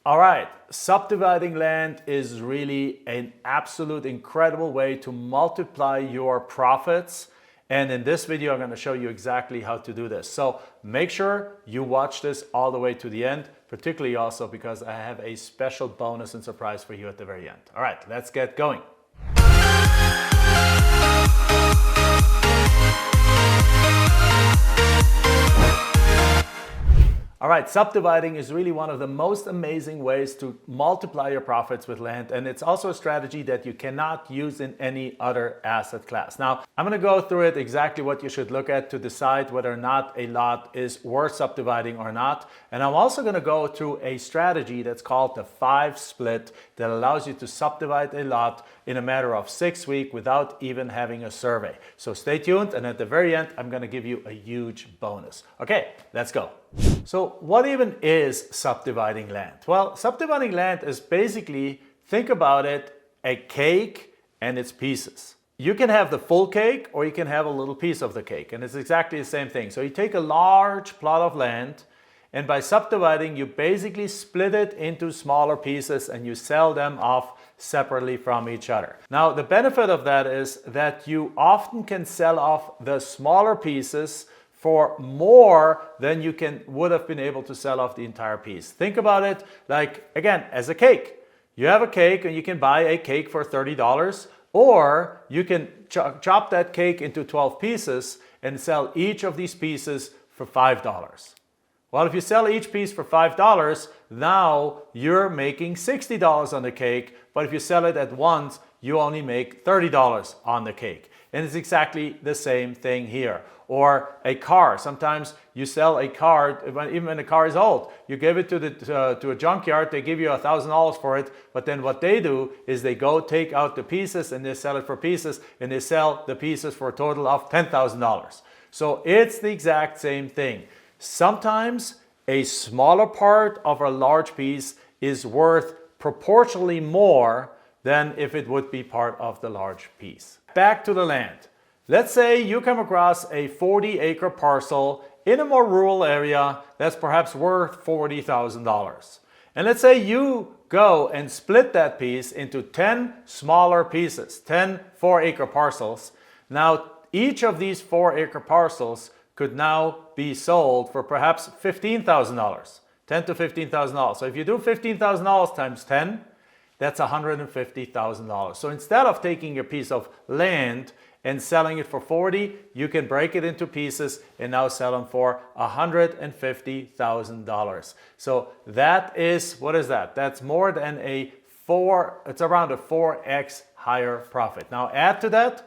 All right, subdividing land is really an absolute incredible way to multiply your profits. And in this video, I'm going to show you exactly how to do this. So make sure you watch this all the way to the end, particularly also because I have a special bonus and surprise for you at the very end. All right, let's get going. All right, subdividing is really one of the most amazing ways to multiply your profits with land, and it's also a strategy that you cannot use in any other asset class. Now, I'm going to go through it exactly what you should look at to decide whether or not a lot is worth subdividing or not. And I'm also going to go through a strategy that's called the 5 split that allows you to subdivide a lot in a matter of 6 weeks without even having a survey. So stay tuned, and at the very end, I'm going to give you a huge bonus. Okay, let's go. So what even is subdividing land? Well, subdividing land is basically, think about it, a cake and its pieces. You can have the full cake or you can have a little piece of the cake, and it's exactly the same thing. So you take a large plot of land, and by subdividing, you basically split it into smaller pieces and you sell them off separately from each other. Now, the benefit of that is that you often can sell off the smaller pieces for more than you would have been able to sell off the entire piece. Think about it like, again, as a cake. You have a cake and you can buy a cake for $30, or you can chop that cake into 12 pieces and sell each of these pieces for $5. Well, if you sell each piece for $5, now you're making $60 on the cake, but if you sell it at once, you only make $30 on the cake. And it's exactly the same thing here. Or a car. Sometimes you sell a car, even when the car is old. You give it to a junkyard, they give you $1,000 for it, but then what they do is they go take out the pieces and they sell it for pieces, and they sell the pieces for a total of $10,000. So it's the exact same thing. Sometimes a smaller part of a large piece is worth proportionally more than if it would be part of the large piece. Back to the land. Let's say you come across a 40-acre parcel in a more rural area that's perhaps worth $40,000. And let's say you go and split that piece into 10 smaller pieces, 10 4-acre parcels. Now, each of these 4-acre parcels could now be sold for perhaps $15,000, $10,000 to $15,000. So if you do $15,000 times 10, that's $150,000. So instead of taking a piece of land and selling it for 40, you can break it into pieces and now sell them for $150,000. So that is, what is that? That's more than it's around a 4x higher profit. Now add to that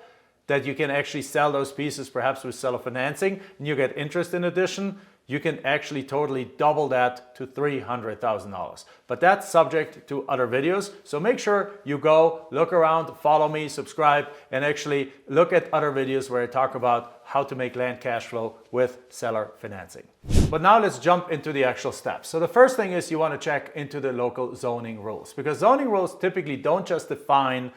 you can actually sell those pieces perhaps with seller financing, and you get interest in addition. You can actually totally double that to $300,000. But that's subject to other videos. So make sure you go, look around, follow me, subscribe, and actually look at other videos where I talk about how to make land cash flow with seller financing. But now let's jump into the actual steps. So the first thing is you want to check into the local zoning rules, because zoning rules typically don't just define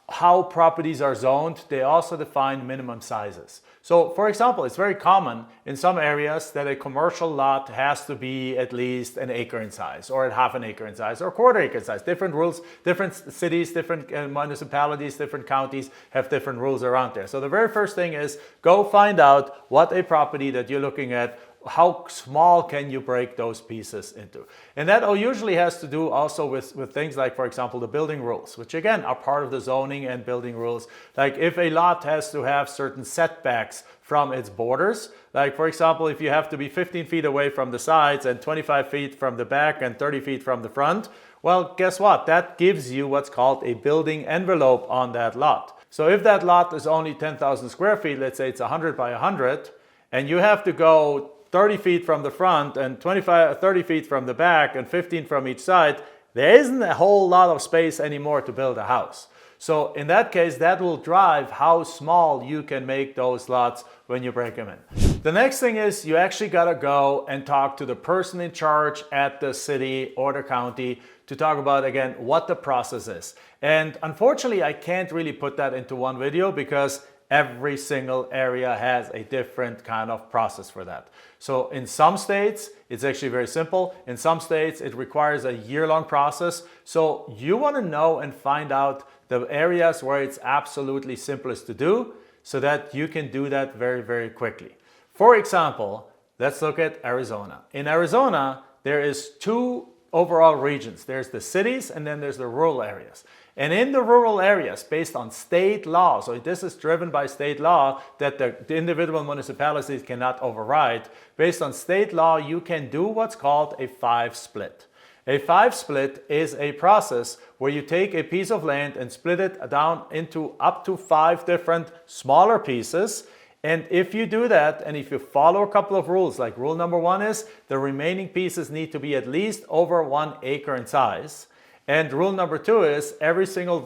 how properties are zoned, they also define minimum sizes. So for example, it's very common in some areas that a commercial lot has to be at least an acre in size, or at half an acre in size, or quarter acre in size. Different rules, different cities, different municipalities, different counties have different rules around there. So the very first thing is go find out what a property that you're looking at, how small can you break those pieces into? And that usually has to do also with things like, for example, the building rules, which again are part of the zoning and building rules. Like if a lot has to have certain setbacks from its borders, like for example, if you have to be 15 feet away from the sides and 25 feet from the back and 30 feet from the front, well, guess what? That gives you what's called a building envelope on that lot. So if that lot is only 10,000 square feet, let's say it's 100 by 100, and you have to go 30 feet from the front and 30 feet from the back and 15 from each side, there isn't a whole lot of space anymore to build a house. So in that case, that will drive how small you can make those lots when you break them in. The next thing is you actually got to go and talk to the person in charge at the city or the county to talk about, again, what the process is. And unfortunately, I can't really put that into one video because every single area has a different kind of process for that. So in some states, it's actually very simple. In some states, it requires a year-long process. So you want to know and find out the areas where it's absolutely simplest to do so that you can do that very, very quickly. For example, let's look at Arizona. In Arizona, there is two overall regions. There's the cities and then there's the rural areas. And in the rural areas, based on state law, so this is driven by state law that the individual municipalities cannot override. Based on state law, you can do what's called a 5-split. A 5-split is a process where you take a piece of land and split it down into up to 5 different smaller pieces. And if you do that, and if you follow a couple of rules, like rule number 1 is the remaining pieces need to be at least over 1 acre in size. And rule number 2 is every single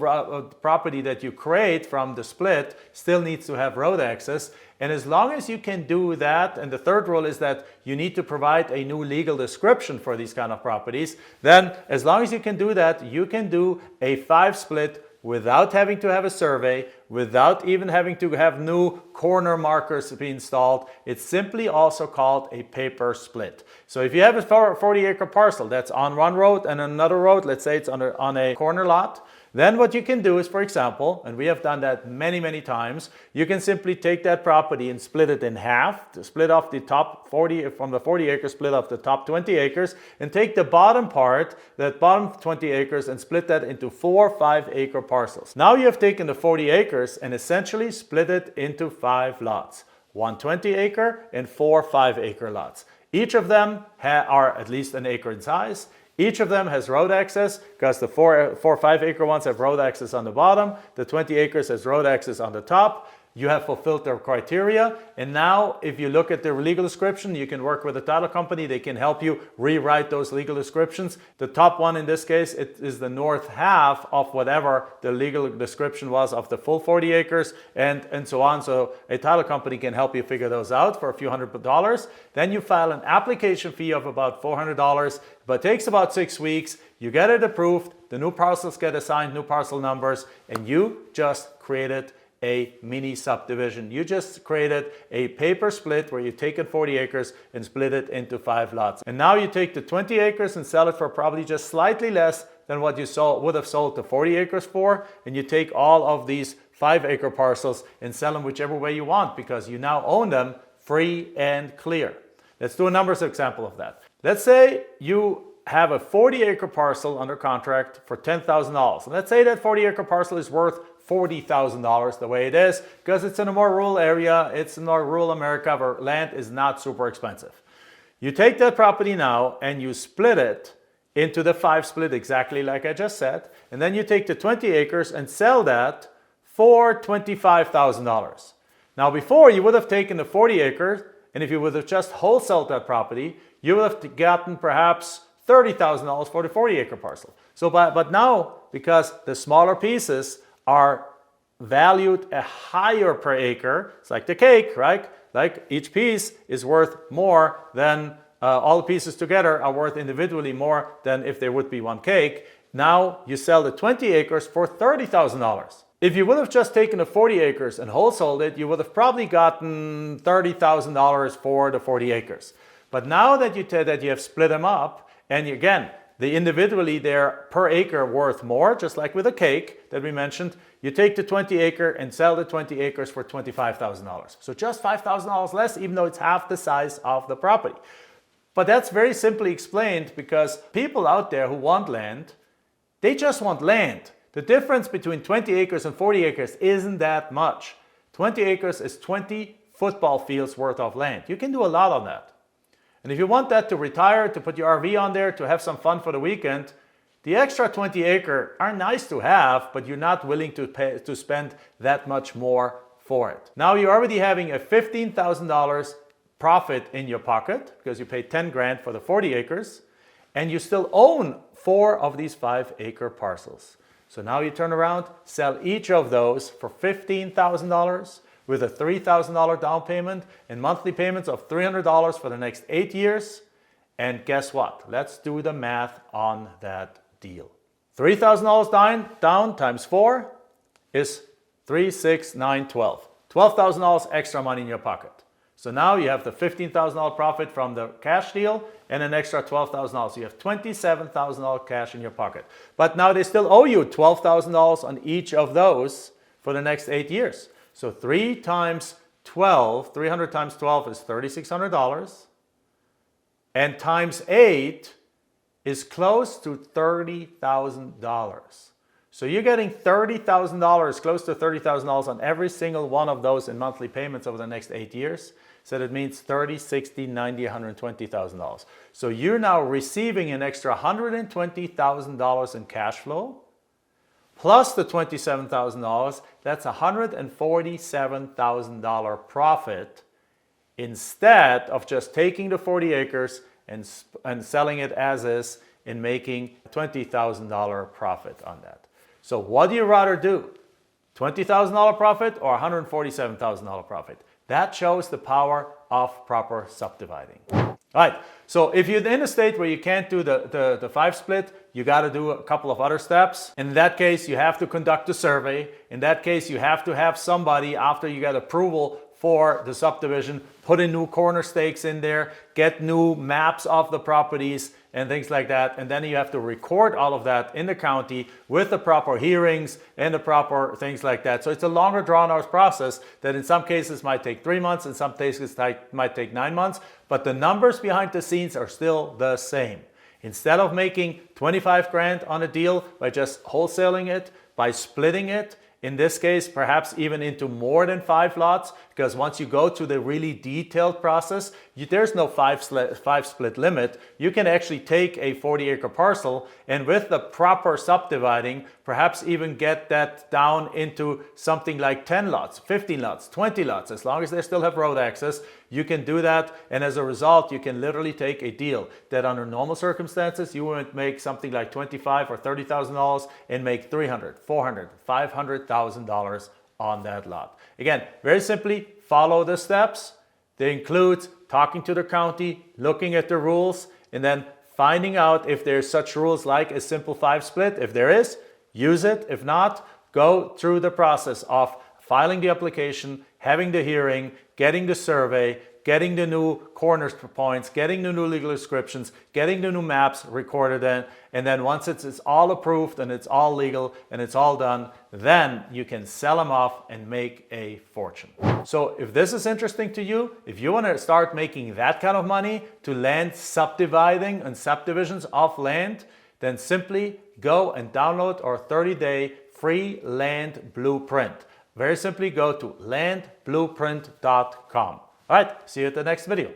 property that you create from the split still needs to have road access. And as long as you can do that, and the third rule is that you need to provide a new legal description for these kind of properties, then as long as you can do that, you can do a 5-split without having to have a survey, without even having to have new corner markers be installed. It's simply also called a paper split. So if you have a 40-acre parcel that's on one road and another road, let's say it's on a corner lot, then what you can do is, for example, and we have done that many, many times, you can simply take that property and split it in half, to split off the top 40, from the 40 acres, split off the top 20 acres, and take the bottom part, that bottom 20 acres, and split that into 4 5-acre parcels. Now you have taken the 40 acres and essentially split it into 5 lots, 1 20-acre and 4 5-acre lots. Each of them are at least an acre in size. Each of them has road access because the 4 5-acre ones have road access on the bottom. The 20 acres has road access on the top. You have fulfilled their criteria. And now if you look at the legal description, you can work with a title company. They can help you rewrite those legal descriptions. The top one in this case, it is the north half of whatever the legal description was of the full 40 acres and so on. So a title company can help you figure those out for a few $100. Then you file an application fee of about $400, but it takes about 6 weeks. You get it approved. The new parcels get assigned new parcel numbers, and you just created a mini subdivision. You just created a paper split where you take it 40 acres and split it into 5 lots. And now you take the 20 acres and sell it for probably just slightly less than what you would have sold the 40 acres for. And you take all of these 5-acre parcels and sell them whichever way you want because you now own them free and clear. Let's do a numbers example of that. Let's say you have a 40-acre parcel under contract for $10,000. And let's say that 40-acre parcel is worth $40,000 the way it is because it's in a more rural area, it's in more rural America where land is not super expensive. You take that property now and you split it into the 5-split exactly like I just said, and then you take the 20 acres and sell that for $25,000. Now before you would have taken the 40 acres, and if you would have just wholesaled that property, you would have gotten perhaps $30,000 for the 40-acre parcel. So, but now, because the smaller pieces are valued a higher per acre, it's like the cake, right? Like each piece is worth more than all the pieces together are worth individually more than if there would be one cake. Now you sell the 20 acres for $30,000. If you would have just taken the 40 acres and wholesaled it, you would have probably gotten $30,000 for the 40 acres. But now that you have split them up, and again, the individually they're per acre worth more, just like with a cake that we mentioned. You take the 20 acre and sell the 20 acres for $25,000. So just $5,000 less, even though it's half the size of the property. But that's very simply explained because people out there who want land, they just want land. The difference between 20 acres and 40 acres isn't that much. 20 acres is 20 football fields worth of land. You can do a lot on that. And if you want that to retire, to put your RV on there, to have some fun for the weekend, the extra 20 acre are nice to have, but you're not willing to spend that much more for it. Now you're already having a $15,000 profit in your pocket because you paid 10 grand for the 40 acres and you still own 4 of these 5-acre parcels. So now you turn around, sell each of those for $15,000 with a $3,000 down payment and monthly payments of $300 for the next 8 years. And guess what? Let's do the math on that deal. $3,000 down times 4 is 3, 6, 9, 12. $12,000 extra money in your pocket. So now you have the $15,000 profit from the cash deal and an extra $12,000. So you have $27,000 cash in your pocket. But now they still owe you $12,000 on each of those for the next 8 years. So 300 times 12 is $3,600. And times 8 is close to $30,000. So you're getting $30,000, close to $30,000 on every single one of those in monthly payments over the next 8 years. So that means $30,000, $60,000, $90,000, $120,000. So you're now receiving an extra $120,000 in cash flow, plus the $27,000, that's $147,000 profit, instead of just taking the 40 acres and selling it as is and making $20,000 profit on that. So what do you rather do? $20,000 profit or $147,000 profit? That shows the power of proper subdividing. All right, so if you're in a state where you can't do the 5 split, you got to do a couple of other steps. In that case, you have to conduct a survey. In that case, you have to have somebody, after you get approval for the subdivision, put in new corner stakes in there, get new maps of the properties and things like that. And then you have to record all of that in the county with the proper hearings and the proper things like that. So it's a longer drawn out process that in some cases might take 3 months, in some cases might take 9 months, but the numbers behind the scenes are still the same. Instead of making 25 grand on a deal by just wholesaling it, by splitting it, in this case, perhaps even into more than 5 lots, because once you go to the really detailed process, there's no 5 split limit. You can actually take a 40-acre parcel and with the proper subdividing, perhaps even get that down into something like 10 lots, 15 lots, 20 lots, as long as they still have road access. You can do that, and as a result, you can literally take a deal that under normal circumstances, you would make something like $25,000 or $30,000 and make $300,000, $400,000, $500,000 on that lot. Again, very simply, follow the steps. They include talking to the county, looking at the rules, and then finding out if there's such rules like a simple 5 split. If there is, use it. If not, go through the process of filing the application, having the hearing, getting the survey, getting the new corner points, getting the new legal descriptions, getting the new maps recorded in, and then once it's all approved and it's all legal and it's all done, then you can sell them off and make a fortune. So if this is interesting to you, if you want to start making that kind of money to land subdividing and subdivisions of land, then simply go and download our 30-day free land blueprint. Very simply, go to landblueprint.com. All right, see you at the next video.